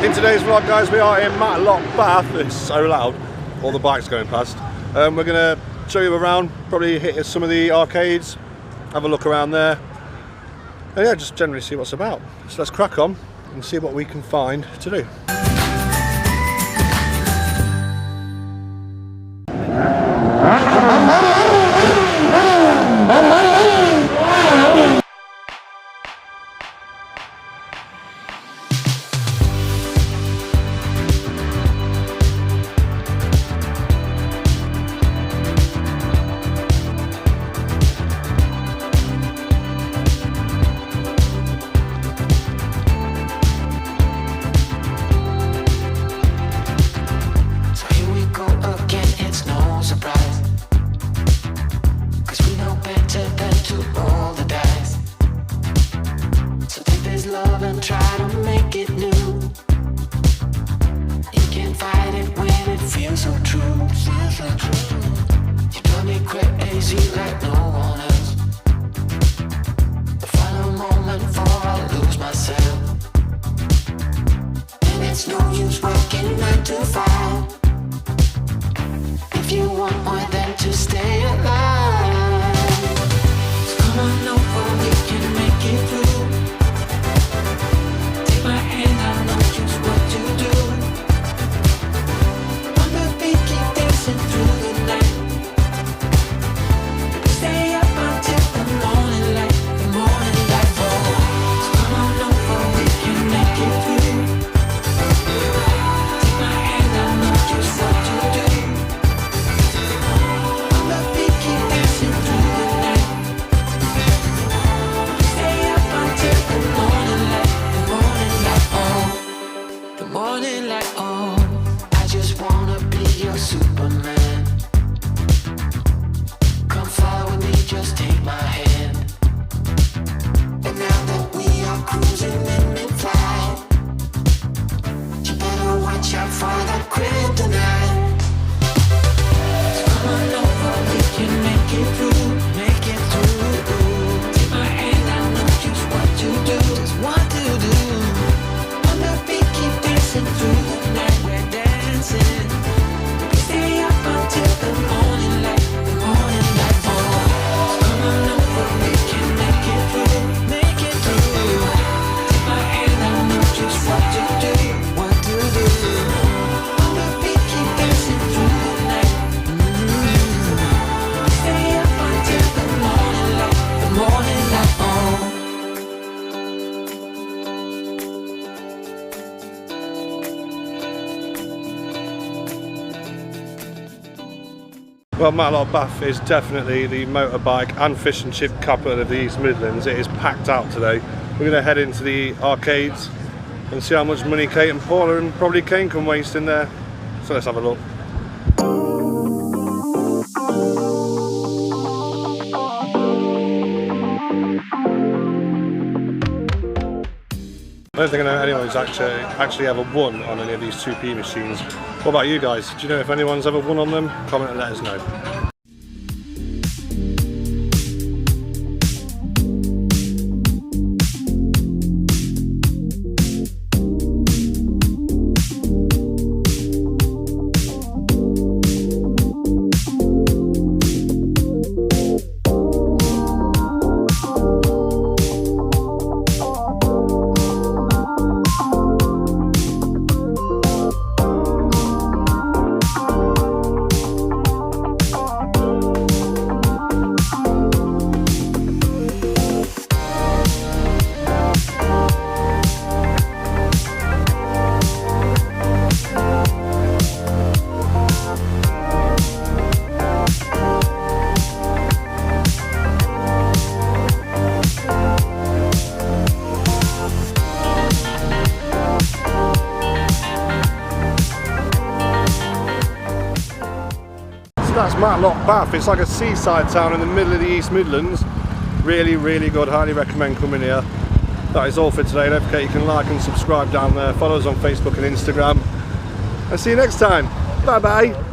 In today's vlog, guys, we are in Matlock, Bath. It's so loud, all the bikes going past. We're going to show you around, probably hit some of the arcades, have a look around there, and yeah, just generally see what's about. So let's crack on and see what we can find to do. If you want more than to stay alive, so come on over, we can make it through. Take my hand, I know just what to do. On the beat, keep dancing through the night. Stay up until the morning light, the morning light falls. So come on over, we can make it through. Take my hand, I know just what to do. Superman, come fly with me, just take my hand. And now that we are cruising in mid-flight, you better watch out for that kryptonite. So come on over, we can make it through, make it through. Take my hand, I know just what to do, just what to do. On the beat, keep dancing through the night, we're dancing. Stay up until the morning light falls. Come on over, we can make it through, make it through. Take my hand, I know just what to do, what to do. On the beat, keep dancing through the night. Stay up until the morning light falls. Well, Matlock Bath is definitely the motorbike and fish and chip capital of the East Midlands. It is packed out today. We're going to head into the arcades and see how much money Kate and Paula and probably Kane can waste in there. So let's have a look. I don't think I know anyone's actually ever won on any of these 2p machines. What about you guys? Do you know if anyone's ever won on them? Comment and let us know. That's Matlock Bath. It's like a seaside town in the middle of the East Midlands. Really, really good. Highly recommend coming here. That is all for today. Don't forget you can like and subscribe down there. Follow us on Facebook and Instagram. I'll see you next time. Bye bye.